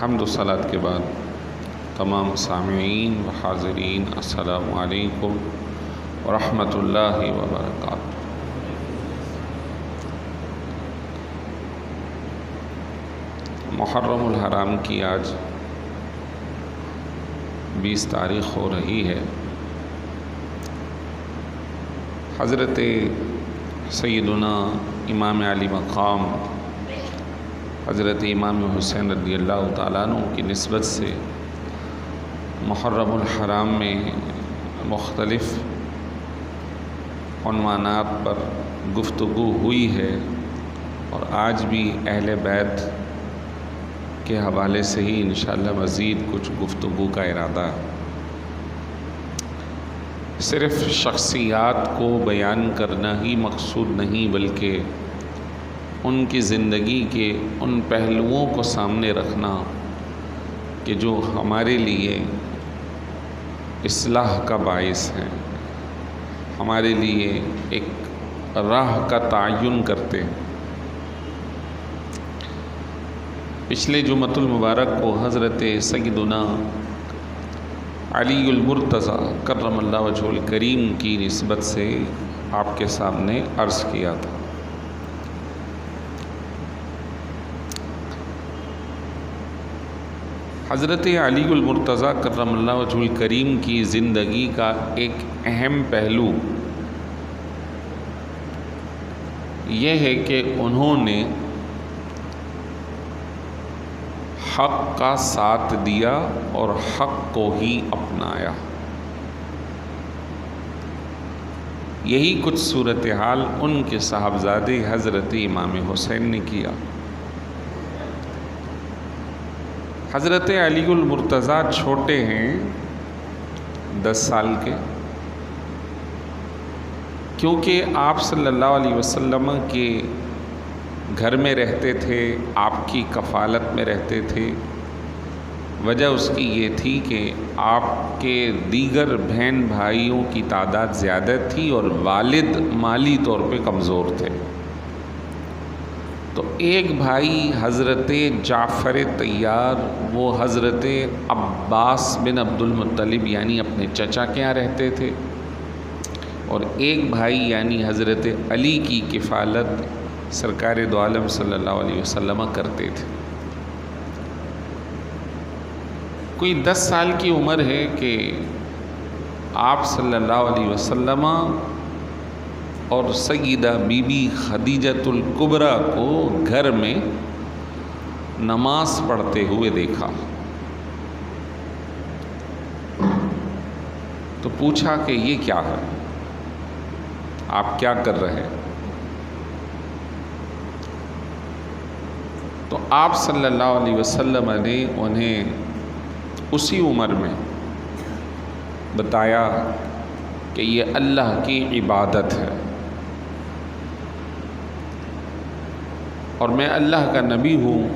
حمد و صلاۃ کے بعد تمام سامعین و حاضرین السلام علیکم ورحمۃ اللہ وبرکاتہ۔ محرم الحرام کی آج 20 تاریخ ہو رہی ہے۔ حضرت سیدنا امام علی مقام حضرت امام حسین رضی اللہ تعالیٰ عنہ کی نسبت سے محرم الحرام میں مختلف عنوانات پر گفتگو ہوئی ہے، اور آج بھی اہل بیت کے حوالے سے ہی انشاءاللہ مزید کچھ گفتگو کا ارادہ ہے۔ صرف شخصیات کو بیان کرنا ہی مقصود نہیں، بلکہ ان کی زندگی کے ان پہلوؤں کو سامنے رکھنا کہ جو ہمارے لیے اصلاح کا باعث ہیں، ہمارے لیے ایک راہ کا تعین کرتے ہیں۔ پچھلے جمعۃ المبارک کو حضرت سیدنا علی المرتضیٰ کرم اللہ وجہہ الکریم کی نسبت سے آپ کے سامنے عرض کیا تھا۔ حضرت علی المرتضیٰ کرم اللہ وجہہ الکریم کی زندگی کا ایک اہم پہلو یہ ہے کہ انہوں نے حق کا ساتھ دیا اور حق کو ہی اپنایا۔ یہی کچھ صورتحال ان کے صاحبزادے حضرت امام حسین نے کیا۔ حضرت علی المرتضیٰ چھوٹے ہیں 10 سال کے، کیونکہ آپ صلی اللہ علیہ وسلم کے گھر میں رہتے تھے، آپ کی کفالت میں رہتے تھے۔ وجہ اس کی یہ تھی کہ آپ کے دیگر بہن بھائیوں کی تعداد زیادہ تھی اور والد مالی طور پہ کمزور تھے۔ تو ایک بھائی حضرت جعفر طیار وہ حضرت عباس بن عبد المطلب یعنی اپنے چچا کے یہاں رہتے تھے، اور ایک بھائی یعنی حضرت علی کی کفالت سرکار دو عالم صلی اللہ علیہ وسلم کرتے تھے۔ کوئی 10 سال کی عمر ہے کہ آپ صلی اللہ علیہ وسلم اور سیدہ بی بی خدیجۃ الکبریٰ کو گھر میں نماز پڑھتے ہوئے دیکھا، تو پوچھا کہ یہ کیا ہے، آپ کیا کر رہے ہیں؟ تو آپ صلی اللہ علیہ وسلم نے انہیں اسی عمر میں بتایا کہ یہ اللہ کی عبادت ہے، اور میں اللہ کا نبی ہوں،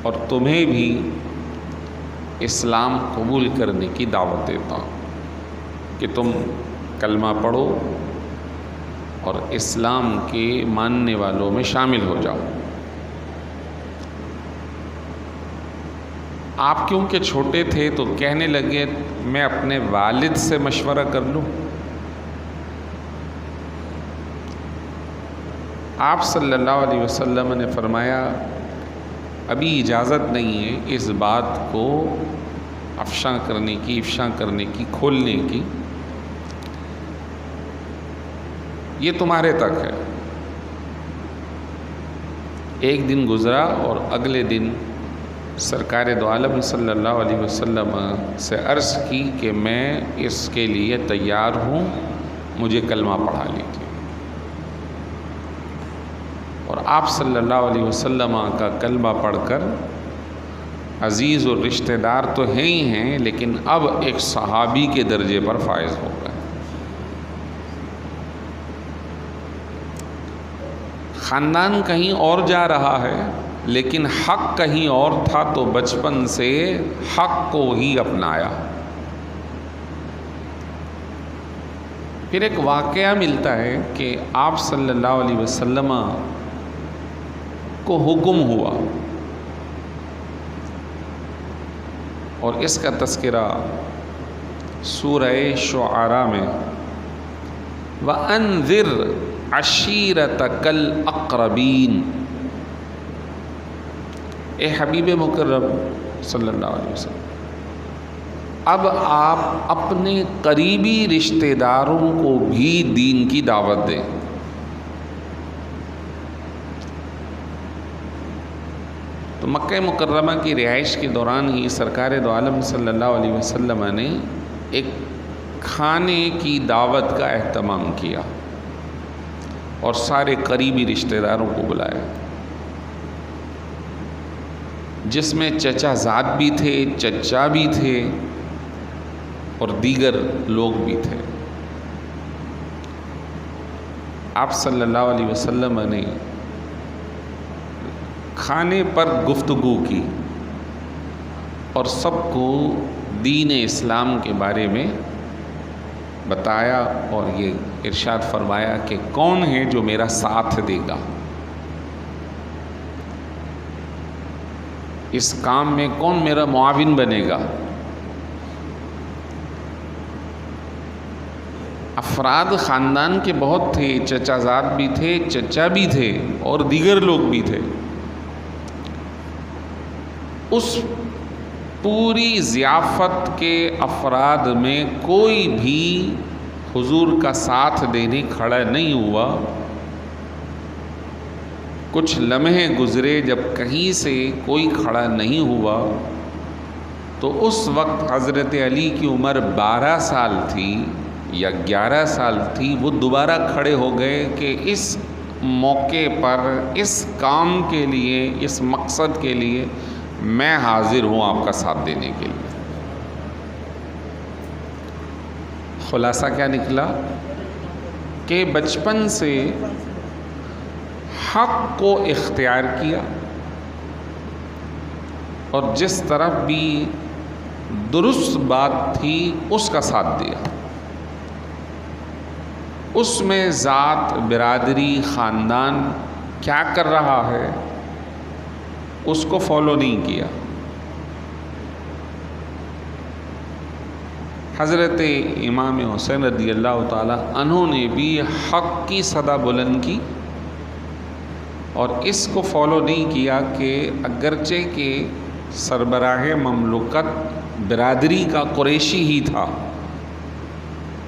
اور تمہیں بھی اسلام قبول کرنے کی دعوت دیتا ہوں کہ تم کلمہ پڑھو اور اسلام کے ماننے والوں میں شامل ہو جاؤ۔ آپ کیونکہ چھوٹے تھے تو کہنے لگے میں اپنے والد سے مشورہ کر لوں۔ آپ صلی اللہ علیہ وسلم نے فرمایا ابھی اجازت نہیں ہے اس بات کو افشاں کرنے کی کھولنے کی، یہ تمہارے تک ہے۔ ایک دن گزرا اور اگلے دن سرکار دو عالم صلی اللہ علیہ وسلم سے عرض کی کہ میں اس کے لیے تیار ہوں، مجھے کلمہ پڑھا لیجیے۔ اور آپ صلی اللہ علیہ وسلم کا کلمہ پڑھ کر عزیز اور رشتہ دار تو ہیں ہی ہیں، لیکن اب ایک صحابی کے درجے پر فائز ہو گئے۔ خاندان کہیں اور جا رہا ہے، لیکن حق کہیں اور تھا، تو بچپن سے حق کو ہی اپنایا۔ پھر ایک واقعہ ملتا ہے کہ آپ صلی اللہ علیہ وسلم کو حکم ہوا اور اس کا تذکرہ سورہ شعراء میں وَأَنذِرْ عَشِيرَتَكَ الْأَقْرَبِينَ، اے حبیب مکرم صلی اللہ علیہ وسلم، اب آپ اپنے قریبی رشتہ داروں کو بھی دین کی دعوت دیں۔ تو مکہ مکرمہ کی رہائش کے دوران ہی سرکار دو عالم صلی اللہ علیہ وسلم نے ایک کھانے کی دعوت کا اہتمام کیا اور سارے قریبی رشتہ داروں کو بلایا، جس میں چچا زاد بھی تھے، چچا بھی تھے اور دیگر لوگ بھی تھے۔ آپ صلی اللہ علیہ وسلم نے کھانے پر گفتگو کی اور سب کو دین اسلام کے بارے میں بتایا اور یہ ارشاد فرمایا کہ کون ہے جو میرا ساتھ دے گا، اس کام میں کون میرا معاون بنے گا۔ افراد خاندان کے بہت تھے، چچا زاد بھی تھے، چچا بھی تھے اور دیگر لوگ بھی تھے۔ اس پوری ضیافت کے افراد میں کوئی بھی حضور کا ساتھ دینے کھڑا نہیں ہوا۔ کچھ لمحے گزرے جب کہیں سے کوئی کھڑا نہیں ہوا تو اس وقت حضرت علی کی عمر 12 سال تھی یا 11 سال تھی، وہ دوبارہ کھڑے ہو گئے کہ اس موقع پر، اس کام کے لیے، اس مقصد کے لیے میں حاضر ہوں آپ کا ساتھ دینے کے لیے۔ خلاصہ کیا نکلا کہ بچپن سے حق کو اختیار کیا اور جس طرف بھی درست بات تھی اس کا ساتھ دیا، اس میں ذات، برادری، خاندان کیا کر رہا ہے اس کو فالو نہیں کیا۔ حضرت امام حسین رضی اللہ تعالی عنہ نے بھی حق کی صدا بلند کی اور اس کو فالو نہیں کیا کہ اگرچہ کہ سربراہ مملکت برادری کا قریشی ہی تھا،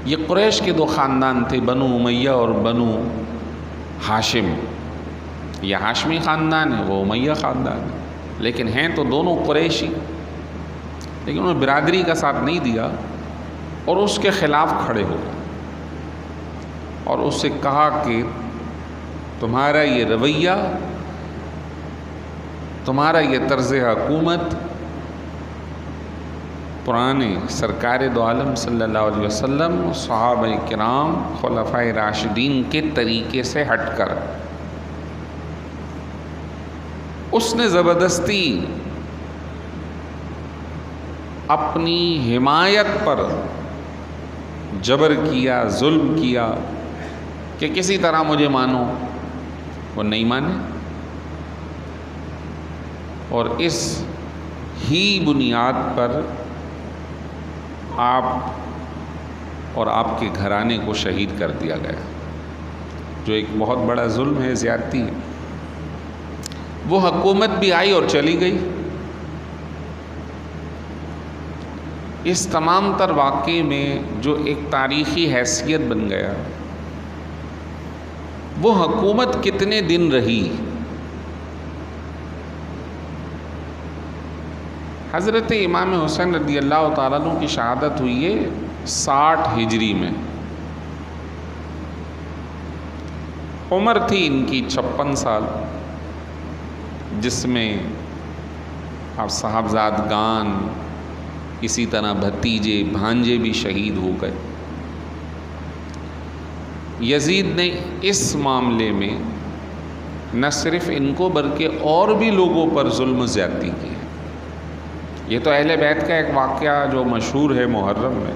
یہ قریش کے دو خاندان تھے، بنو امیہ اور بنو ہاشم۔ یہ ہاشمی خاندان ہے، وہ امیہ خاندان ہے، لیکن ہیں تو دونوں قریشی، لیکن انہوں نے برادری کا ساتھ نہیں دیا اور اس کے خلاف کھڑے ہو گئے اور اس سے کہا کہ تمہارا یہ رویہ، تمہارا یہ طرز حکومت پرانے سرکار دو عالم صلی اللہ علیہ وسلم، صحابہ کرام، خلفائے راشدین کے طریقے سے ہٹ کر، اس نے زبردستی اپنی حمایت پر جبر کیا، ظلم کیا کہ کسی طرح مجھے مانو، وہ نہیں مانے اور اس ہی بنیاد پر آپ اور آپ کے گھرانے کو شہید کر دیا گیا، جو ایک بہت بڑا ظلم ہے، زیادتی ہے۔ وہ حکومت بھی آئی اور چلی گئی۔ اس تمام تر واقعے میں جو ایک تاریخی حیثیت بن گیا، وہ حکومت کتنے دن رہی۔ حضرت امام حسین رضی اللہ تعالیٰ عنہ کی شہادت ہوئی ہے 60 ہجری میں، عمر تھی ان کی 56 سال، جس میں آپ صاحبزادگان، اسی طرح بھتیجے، بھانجے بھی شہید ہو گئے۔ یزید نے اس معاملے میں نہ صرف ان کو بلکہ اور بھی لوگوں پر ظلم و زیادتی کی ہے۔ یہ تو اہل بیت کا ایک واقعہ جو مشہور ہے محرم میں،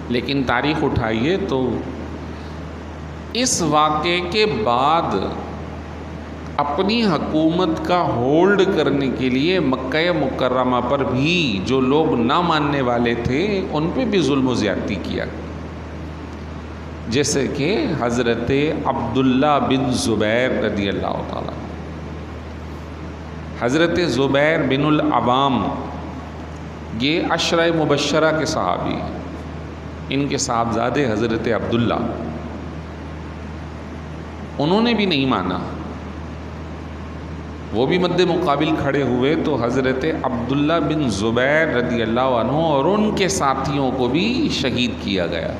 لیکن تاریخ اٹھائیے تو اس واقعے کے بعد اپنی حکومت کا ہولڈ کرنے کے لیے مکہ مکرمہ پر بھی جو لوگ نہ ماننے والے تھے ان پہ بھی ظلم و زیادتی کیا، جیسے کہ حضرت عبداللہ بن زبیر رضی اللہ تعالیٰ، حضرت زبیر بن العوام، یہ عشرہ مبشرہ کے صحابی ہیں، ان کے صاحبزادے حضرت عبداللہ، انہوں نے بھی نہیں مانا، وہ بھی مد مقابل کھڑے ہوئے تو حضرت عبداللہ بن زبیر رضی اللہ عنہ اور ان کے ساتھیوں کو بھی شہید کیا گیا،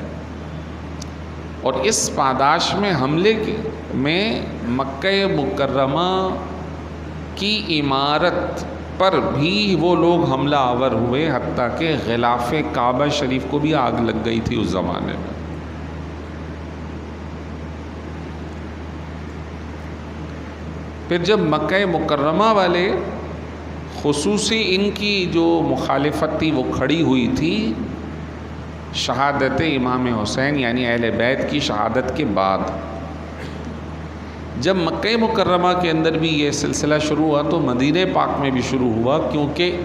اور اس پاداش میں حملے میں مکہ مکرمہ کی عمارت پر بھی وہ لوگ حملہ آور ہوئے، حتیٰ کہ غلاف کعبہ شریف کو بھی آگ لگ گئی تھی اس زمانے میں۔ پھر جب مکہ مکرمہ والے خصوصی ان کی جو مخالفت تھی وہ کھڑی ہوئی تھی شہادت امام حسین یعنی اہل بیت کی شہادت کے بعد، جب مکہ مکرمہ کے اندر بھی یہ سلسلہ شروع ہوا تو مدینہ پاک میں بھی شروع ہوا، کیونکہ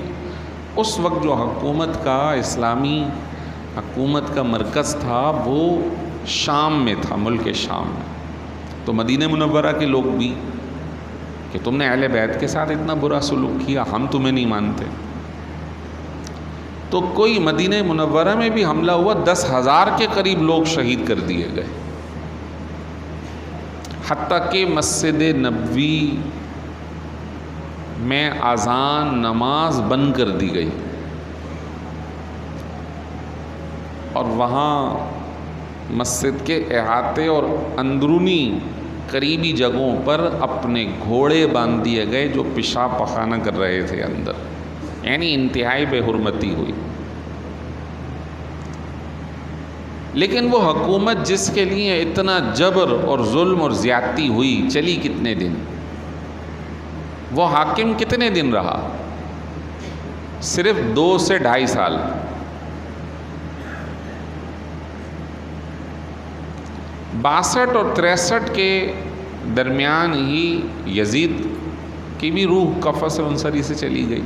اس وقت جو حکومت کا اسلامی حکومت کا مرکز تھا وہ شام میں تھا، ملک شام میں، تو مدینہ منورہ کے لوگ بھی کہ تم نے اہل بیت کے ساتھ اتنا برا سلوک کیا، ہم تمہیں نہیں مانتے، تو کوئی مدینہ منورہ میں بھی حملہ ہوا، 10,000 کے قریب لوگ شہید کر دیے گئے، حتیٰ کہ مسجد نبوی میں اذان نماز بند کر دی گئی، اور وہاں مسجد کے احاطے اور اندرونی قریبی جگہوں پر اپنے گھوڑے باندھ دیے گئے جو پیشاب پخانہ کر رہے تھے اندر، یعنی انتہائی بے حرمتی ہوئی۔ لیکن وہ حکومت جس کے لیے اتنا جبر اور ظلم اور زیادتی ہوئی چلی کتنے دن؟ وہ حاکم کتنے دن رہا؟ صرف 2 سے 2.5 سال۔ باسٹھ اور 63 کے درمیان ہی یزید کی بھی روح قفس عنصری سے چلی گئی۔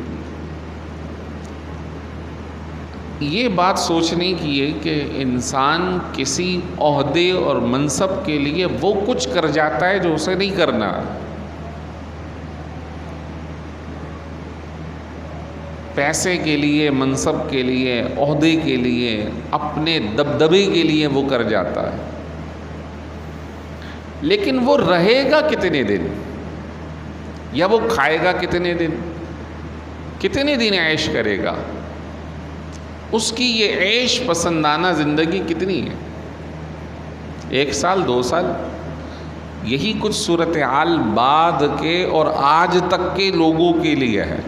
یہ بات سوچنے کی ہے کہ انسان کسی عہدے اور منصب کے لیے وہ کچھ کر جاتا ہے جو اسے نہیں کرنا، پیسے کے لیے، منصب کے لیے، عہدے کے لیے، اپنے دبدبے کے لیے وہ کر جاتا ہے، لیکن وہ رہے گا کتنے دن، یا وہ کھائے گا کتنے دن، کتنے دن عیش کرے گا، اس کی یہ عیش پسندانہ زندگی کتنی ہے؟ 1 سال 2 سال؟ یہی کچھ صورتحال بعد کے اور آج تک کے لوگوں کے لیے ہے۔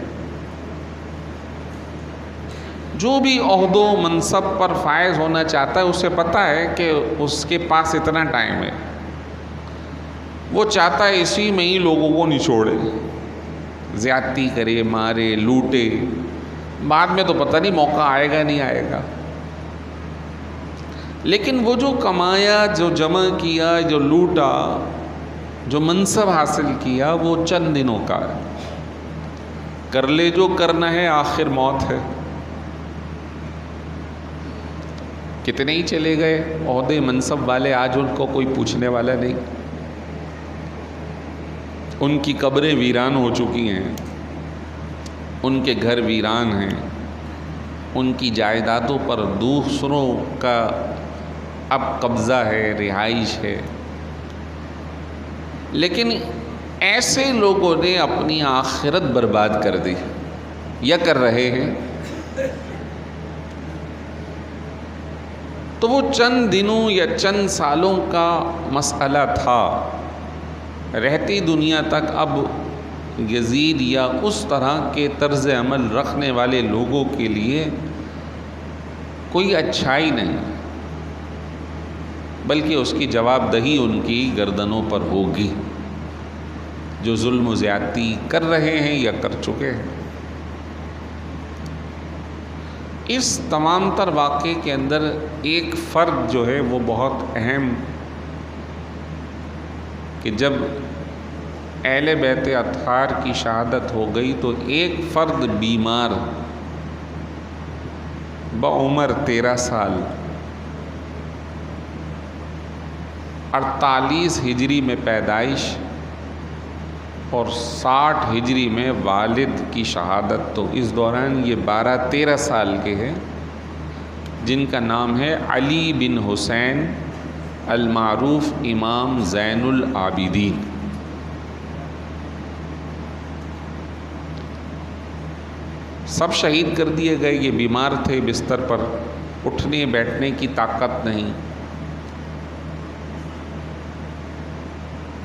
جو بھی عہد و منصب پر فائز ہونا چاہتا ہے اسے پتہ ہے کہ اس کے پاس اتنا ٹائم ہے، وہ چاہتا ہے اسی میں ہی لوگوں کو نچوڑے، زیادتی کرے، مارے، لوٹے، بعد میں تو پتہ نہیں موقع آئے گا نہیں آئے گا۔ لیکن وہ جو کمایا، جو جمع کیا، جو لوٹا، جو منصب حاصل کیا، وہ چند دنوں کا ہے، کر لے جو کرنا ہے، آخر موت ہے۔ کتنے ہی چلے گئے عہدے منصب والے، آج ان کو کوئی پوچھنے والا نہیں، ان کی قبریں ویران ہو چکی ہیں، ان کے گھر ویران ہیں، ان کی جائیدادوں پر دوسروں کا اب قبضہ ہے، رہائش ہے۔ لیکن ایسے لوگوں نے اپنی آخرت برباد کر دی یا کر رہے ہیں، تو وہ چند دنوں یا چند سالوں کا مسئلہ تھا، رہتی دنیا تک اب یزید یا اس طرح کے طرز عمل رکھنے والے لوگوں کے لیے کوئی اچھائی نہیں، بلکہ اس کی جواب دہی ان کی گردنوں پر ہوگی، جو ظلم و زیادتی کر رہے ہیں یا کر چکے ہیں۔ اس تمام تر واقعے کے اندر ایک فرد جو ہے وہ بہت اہم، کہ جب اہل بیت اطہار کی شہادت ہو گئی تو ایک فرد بیمار بعمر 13 سال 48 ہجری میں پیدائش اور 60 ہجری میں والد کی شہادت، تو اس دوران یہ 12-13 سال کے ہیں، جن کا نام ہے علی بن حسین المعروف امام زین العابدین۔ سب شہید کر دیے گئے، یہ بیمار تھے، بستر پر اٹھنے بیٹھنے کی طاقت نہیں۔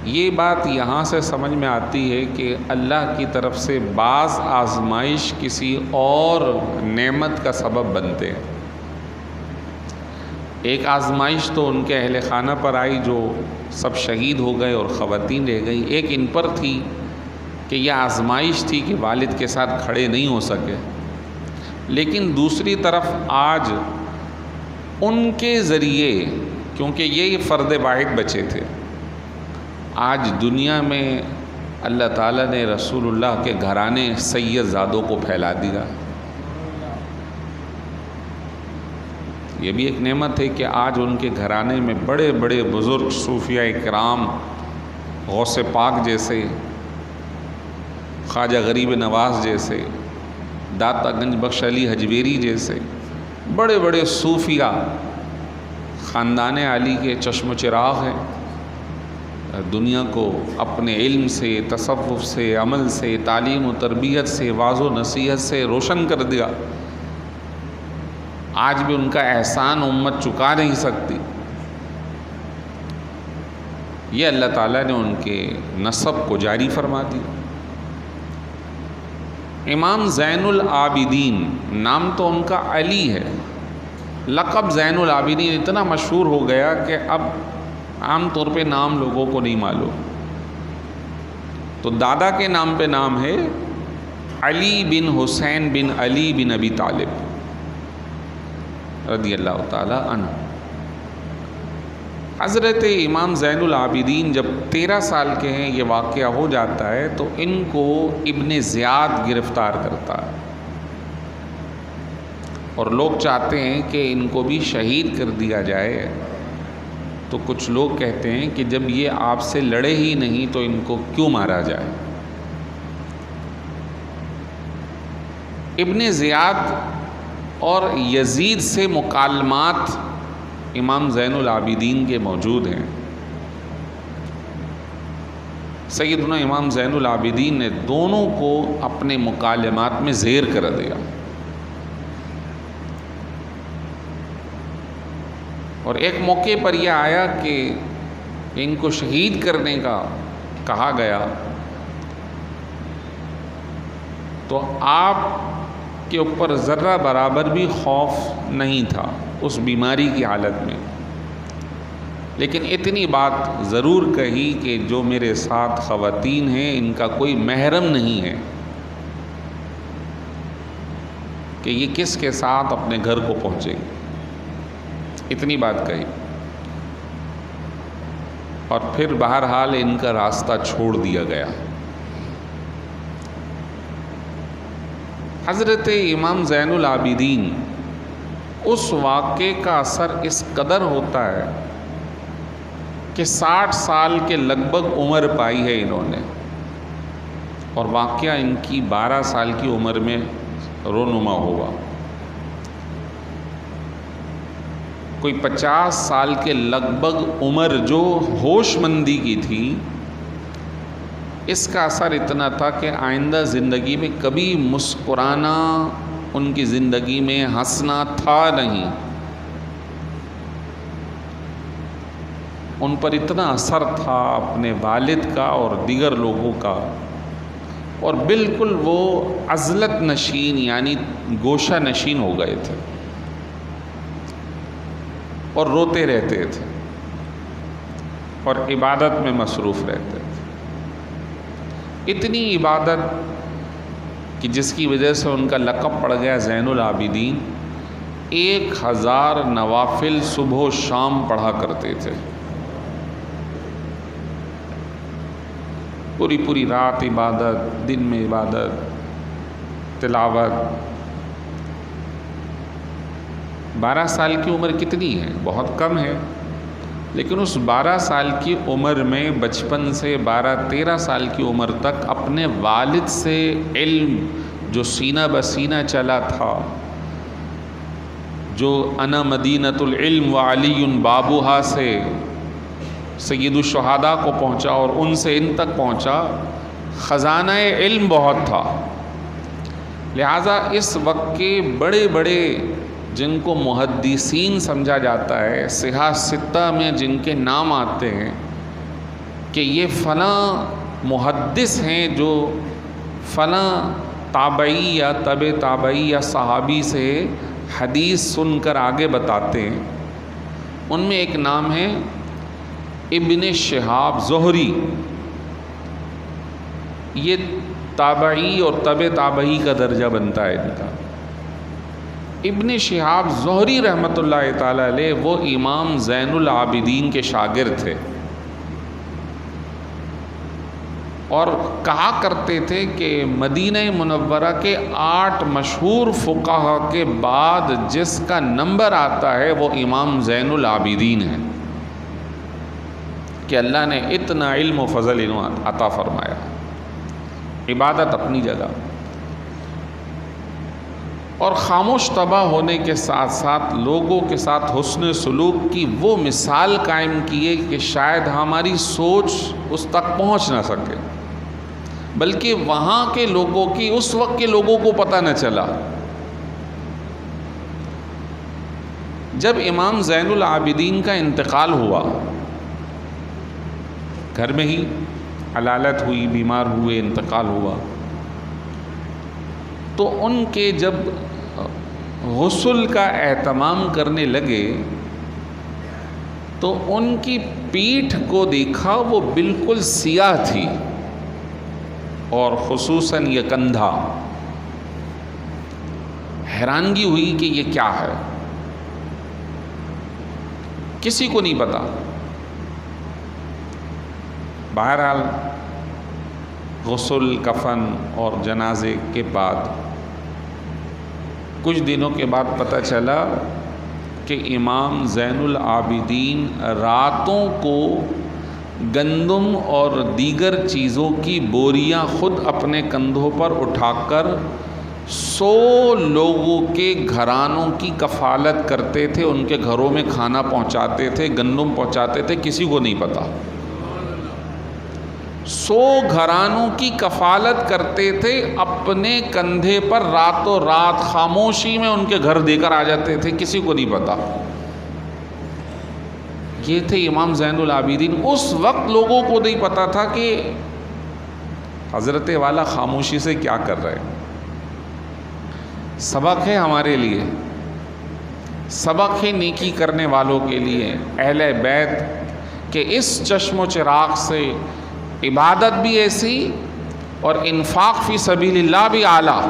یہ بات یہاں سے سمجھ میں آتی ہے کہ اللہ کی طرف سے بعض آزمائش کسی اور نعمت کا سبب بنتے ہیں۔ ایک آزمائش تو ان کے اہل خانہ پر آئی جو سب شہید ہو گئے اور خواتین رہ گئی، ایک ان پر تھی کہ یہ آزمائش تھی کہ والد کے ساتھ کھڑے نہیں ہو سکے، لیکن دوسری طرف آج ان کے ذریعے، کیونکہ یہ فرد واحد بچے تھے، آج دنیا میں اللہ تعالیٰ نے رسول اللہ کے گھرانے سید زادوں کو پھیلا دیا۔ یہ بھی ایک نعمت ہے کہ آج ان کے گھرانے میں بڑے بڑے بزرگ صوفیاء کرام، غوث پاک جیسے، خواجہ غریب نواز جیسے، داتا گنج بخش علی حجویری جیسے بڑے بڑے صوفیاء خاندان علی کے چشم و چراغ ہیں، دنیا کو اپنے علم سے، تصوف سے، عمل سے، تعلیم و تربیت سے، واعظ و نصیحت سے روشن کر دیا۔ آج بھی ان کا احسان امت چکا نہیں سکتی۔ یہ اللہ تعالیٰ نے ان کے نسب کو جاری فرما دیا۔ امام زین العابدین، نام تو ان کا علی ہے، لقب زین العابدین اتنا مشہور ہو گیا کہ اب عام طور پہ نام لوگوں کو نہیں معلوم، تو دادا کے نام پہ نام ہے علی بن حسین بن علی بن ابی طالب رضی اللہ تعالی عنہ۔ حضرت امام زین العابدین جب 13 سال کے ہیں، یہ واقعہ ہو جاتا ہے، تو ان کو ابن زیاد گرفتار کرتا ہے، اور لوگ چاہتے ہیں کہ ان کو بھی شہید کر دیا جائے، تو کچھ لوگ کہتے ہیں کہ جب یہ آپ سے لڑے ہی نہیں تو ان کو کیوں مارا جائے۔ ابن زیاد اور یزید سے مکالمات امام زین العابدین کے موجود ہیں۔ سیدنا امام زین العابدین نے دونوں کو اپنے مکالمات میں زیر کر دیا، اور ایک موقع پر یہ آیا کہ ان کو شہید کرنے کا کہا گیا، تو آپ کے اوپر ذرہ برابر بھی خوف نہیں تھا اس بیماری کی حالت میں، لیکن اتنی بات ضرور کہی کہ جو میرے ساتھ خواتین ہیں ان کا کوئی محرم نہیں ہے کہ یہ کس کے ساتھ اپنے گھر کو پہنچے گی، اتنی بات کہی، اور پھر بہرحال ان کا راستہ چھوڑ دیا گیا۔ حضرت امام زین العابدین، اس واقعے کا اثر اس قدر ہوتا ہے کہ 60 سال کے لگ بھگ عمر پائی ہے انہوں نے، اور واقعہ ان کی 12 سال کی عمر میں رونما ہوا۔ کوئی 50 سال کے لگ بھگ عمر جو ہوش مندی کی تھی، اس کا اثر اتنا تھا کہ آئندہ زندگی میں کبھی مسکرانا ان کی زندگی میں ہنسنا تھا نہیں۔ ان پر اتنا اثر تھا اپنے والد کا اور دیگر لوگوں کا، اور بالکل وہ عزلت نشین یعنی گوشہ نشین ہو گئے تھے، اور روتے رہتے تھے اور عبادت میں مصروف رہتے تھے۔ اتنی عبادت کہ جس کی وجہ سے ان کا لقب پڑ گیا زین العابدین۔ 1000 نوافل صبح و شام پڑھا کرتے تھے۔ پوری پوری رات عبادت، دن میں عبادت، تلاوت. 12 سال کی عمر کتنی ہے؟ بہت کم ہے. لیکن اس 12 سال کی عمر میں بچپن سے 12-13 سال کی عمر تک اپنے والد سے علم جو سینہ بسینہ چلا تھا، جو انا مدینۃ العلم وعلی بابوہا سے سید الشہداء کو پہنچا اور ان سے ان تک پہنچا، خزانہ علم بہت تھا. لہٰذا اس وقت کے بڑے بڑے جن کو محدثین سمجھا جاتا ہے، صحاح ستہ میں جن کے نام آتے ہیں کہ یہ فلاں محدث ہیں جو فلاں تابعی یا تبع تابعی یا صحابی سے حدیث سن کر آگے بتاتے ہیں، ان میں ایک نام ہے ابن شہاب زہری. یہ تابعی اور تبع تابعی کا درجہ بنتا ہے ان کا. ابن شہاب زہری رحمۃ اللہ تعالی علیہ وہ امام زین العابدین کے شاگرد تھے، اور کہا کرتے تھے کہ مدینہ منورہ کے 8 مشہور فقہا کے بعد جس کا نمبر آتا ہے وہ امام زین العابدین ہیں، کہ اللہ نے اتنا علم و فضل عطا فرمایا. عبادت اپنی جگہ، اور خاموش طبع ہونے کے ساتھ ساتھ لوگوں کے ساتھ حسن سلوک کی وہ مثال قائم کیے کہ شاید ہماری سوچ اس تک پہنچ نہ سکے، بلکہ وہاں کے لوگوں کی اس وقت کے لوگوں کو پتہ نہ چلا. جب امام زین العابدین کا انتقال ہوا، گھر میں ہی علالت ہوئی، بیمار ہوئے، انتقال ہوا، تو ان کے جب غسل کا اہتمام کرنے لگے تو ان کی پیٹھ کو دیکھا، وہ بالکل سیاہ تھی، اور خصوصاً یہ کندھا. حیرانگی ہوئی کہ یہ کیا ہے، کسی کو نہیں پتا. بہرحال غسل، کفن اور جنازے کے بعد کچھ دنوں کے بعد پتہ چلا کہ امام زین العابدین راتوں کو گندم اور دیگر چیزوں کی بوریاں خود اپنے کندھوں پر اٹھا کر 100 لوگوں کے گھرانوں کی کفالت کرتے تھے، ان کے گھروں میں کھانا پہنچاتے تھے، گندم پہنچاتے تھے، کسی کو نہیں پتا. 100 گھرانوں کی کفالت کرتے تھے اپنے کندھے پر، راتوں رات خاموشی میں ان کے گھر دے کر آ جاتے تھے، کسی کو نہیں پتا. یہ تھے امام زین العابدین. اس وقت لوگوں کو نہیں پتا تھا کہ حضرت والا خاموشی سے کیا کر رہے. سبق ہے ہمارے لیے، سبق ہے نیکی کرنے والوں کے لیے، اہل بیت، کہ اس چشم و چراغ سے عبادت بھی ایسی اور انفاق فی سبیل اللہ بھی اعلیٰ،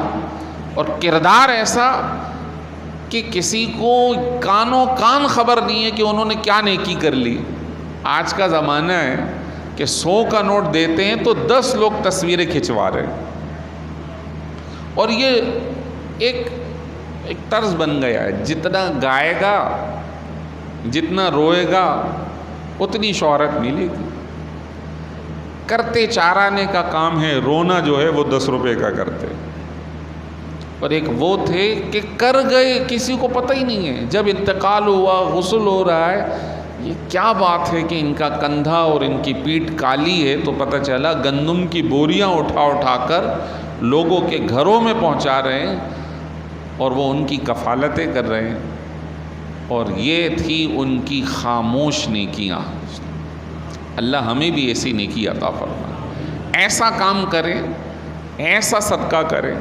اور کردار ایسا کہ کسی کو کانوں کان خبر نہیں ہے کہ انہوں نے کیا نیکی کر لی. آج کا زمانہ ہے کہ 100 کا نوٹ دیتے ہیں تو 10 لوگ تصویریں کھنچوا رہے ہیں، اور یہ ایک طرز بن گیا ہے، جتنا گائے گا، جتنا روئے گا، اتنی شہرت ملے گی. کرتے 4 آنے کا کام ہے، رونا جو ہے وہ 10 روپے کا کرتے. اور ایک وہ تھے کہ کر گئے، کسی کو پتہ ہی نہیں ہے. جب انتقال ہوا، غسل ہو رہا ہے، یہ کیا بات ہے کہ ان کا کندھا اور ان کی پیٹھ کالی ہے، تو پتہ چلا گندم کی بوریاں اٹھا اٹھا کر لوگوں کے گھروں میں پہنچا رہے ہیں، اور وہ ان کی کفالتیں کر رہے ہیں. اور یہ تھی ان کی خاموش نیکیاں. اللہ ہمیں بھی ایسی نیکی عطا فرمائے، ایسا کام کریں، ایسا صدقہ کریں،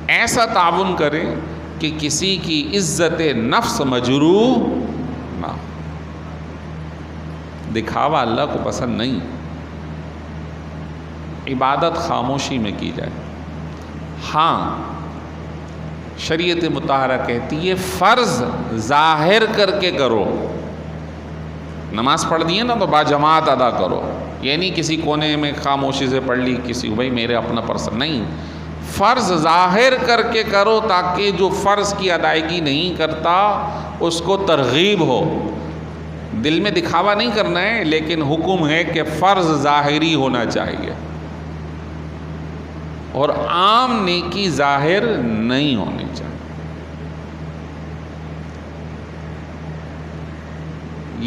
ایسا تعاون کریں کہ کسی کی عزت نفس مجروح نہ ہو. دکھاوا اللہ کو پسند نہیں. عبادت خاموشی میں کی جائے. ہاں، شریعت مطہرہ کہتی ہے فرض ظاہر کر کے کرو. نماز پڑھ دی ہے نا تو با جماعت ادا کرو، یعنی کسی کونے میں خاموشی سے پڑھ لی کسی بھائی میرے اپنا پرسن نہیں، فرض ظاہر کر کے کرو تاکہ جو فرض کی ادائیگی نہیں کرتا اس کو ترغیب ہو. دل میں دکھاوا نہیں کرنا ہے، لیکن حکم ہے کہ فرض ظاہری ہونا چاہیے اور عام نیکی ظاہر نہیں ہونی چاہیے.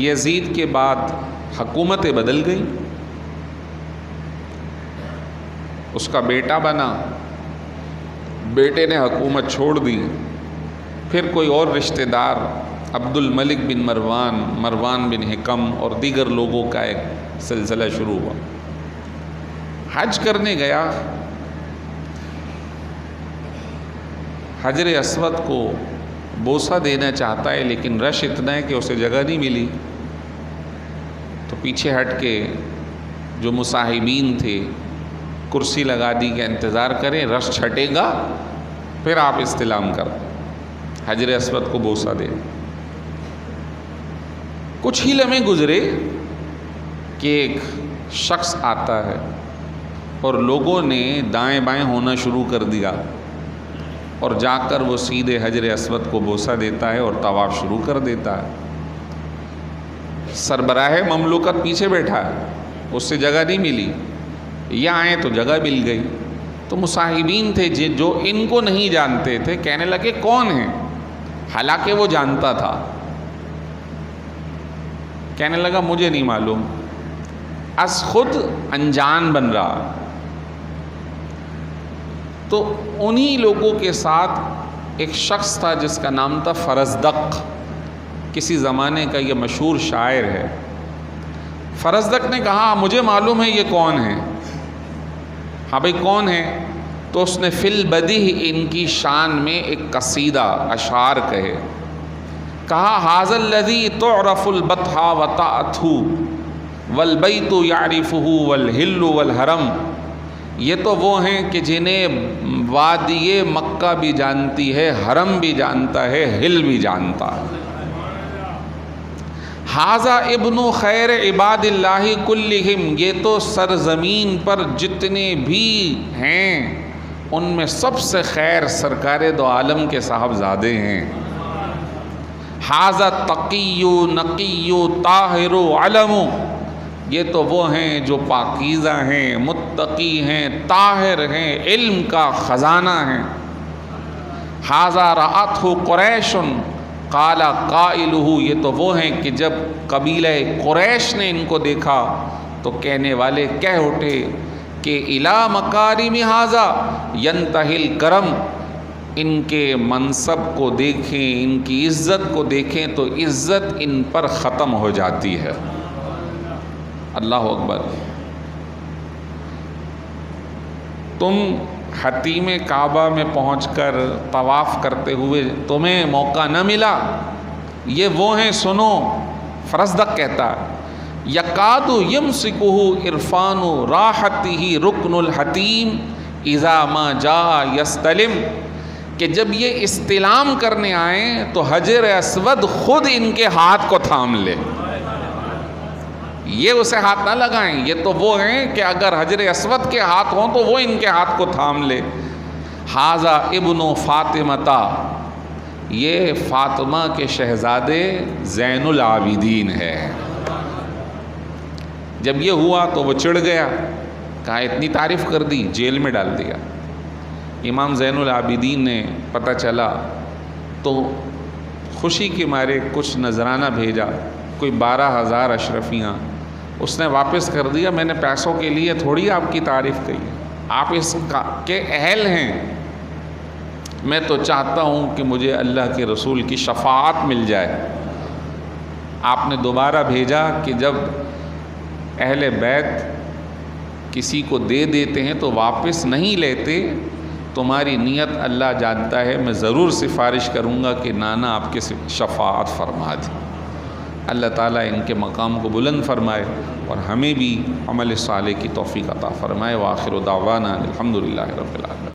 یزید کے بعد حکومتیں بدل گئی، اس کا بیٹا بنا، بیٹے نے حکومت چھوڑ دی، پھر کوئی اور رشتہ دار عبد الملک بن مروان، مروان بن حکم اور دیگر لوگوں کا ایک سلسلہ شروع ہوا. حج کرنے گیا، حجر اسود کو بوسہ دینا چاہتا ہے لیکن رش اتنا ہے کہ اسے جگہ نہیں ملی، تو پیچھے ہٹ کے جو مصاحبین تھے کرسی لگا دی کہ انتظار کریں، رش چھٹے گا پھر آپ استلام کر حجر اسود کو بوسہ دیں. کچھ ہی لمحے گزرے کہ ایک شخص آتا ہے اور لوگوں نے دائیں بائیں ہونا شروع کر دیا اور جا کر وہ سیدھے حجر اسود کو بوسہ دیتا ہے اور طواف شروع کر دیتا ہے. سربراہ مملوکت پیچھے بیٹھا ہے، اس سے جگہ نہیں ملی، یا آئیں تو جگہ مل گئی. تو مصاحبین تھے جو ان کو نہیں جانتے تھے کہنے لگے کون ہیں، حالانکہ وہ جانتا تھا. کہنے لگا مجھے نہیں معلوم، از خود انجان بن رہا. تو انہی لوگوں کے ساتھ ایک شخص تھا جس کا نام تھا فرزدق، کسی زمانے کا یہ مشہور شاعر ہے. فرزدق نے کہا مجھے معلوم ہے یہ کون ہے. ہاں بھئی کون ہے؟ تو اس نے فی البدیہ ان کی شان میں ایک قصیدہ اشعار کہے. کہا ھذا الذی تعرف البطحا وطاعتہ والبیت یعرفہ والہل والحرم. یہ تو وہ ہیں کہ جنہیں وادی مکہ بھی جانتی ہے، حرم بھی جانتا ہے، ہل بھی جانتا ہے. ھذا ابن خیر عباد اللہ کلہم. یہ تو سرزمین پر جتنے بھی ہیں ان میں سب سے خیر سرکار دو عالم کے صاحبزادے ہیں. ھذا تقی نقی طاہر علم. یہ تو وہ ہیں جو پاکیزہ ہیں، متقی ہیں، طاہر ہیں، علم کا خزانہ ہیں. ھذا رأتہ قریش قال قائلہ. یہ تو وہ ہیں کہ جب قبیلہ قریش نے ان کو دیکھا تو کہنے والے کہہ اٹھے کہ الی مکارم ھذا ینتہی الکرم. ان کے منصب کو دیکھیں، ان کی عزت کو دیکھیں تو عزت ان پر ختم ہو جاتی ہے. اللہ اکبر. تم حتیم کعبہ میں پہنچ کر طواف کرتے ہوئے تمہیں موقع نہ ملا، یہ وہ ہیں سنو. فرزدق کہتا یکاد یمسکہ عرفان راحتہ رکن الحتیم اذا ما جاء یستلم. کہ جب یہ استلام کرنے آئیں تو حجر اسود خود ان کے ہاتھ کو تھام لے. یہ اسے ہاتھ نہ لگائیں، یہ تو وہ ہیں کہ اگر حجر اسود کے ہاتھ ہوں تو وہ ان کے ہاتھ کو تھام لے. ھذا ابن فاطمہ. یہ فاطمہ کے شہزادے زین العابدین ہے. جب یہ ہوا تو وہ چڑھ گیا، کہا اتنی تعریف کر دی، جیل میں ڈال دیا. امام زین العابدین نے پتہ چلا تو خوشی کے مارے کچھ نذرانہ بھیجا، کوئی 12,000 اشرفیاں. اس نے واپس کر دیا. میں نے پیسوں کے لیے تھوڑی آپ کی تعریف کی، آپ اس کے اہل ہیں. میں تو چاہتا ہوں کہ مجھے اللہ کے رسول کی شفاعت مل جائے. آپ نے دوبارہ بھیجا کہ جب اہل بیت کسی کو دے دیتے ہیں تو واپس نہیں لیتے. تمہاری نیت اللہ جانتا ہے، میں ضرور سفارش کروں گا کہ نانا آپ کے شفاعت فرما دی. اللہ تعالیٰ ان کے مقام کو بلند فرمائے اور ہمیں بھی عمل صالح کی توفیق عطا فرمائے. وآخر دعوانا الحمدللہ رب العالمین.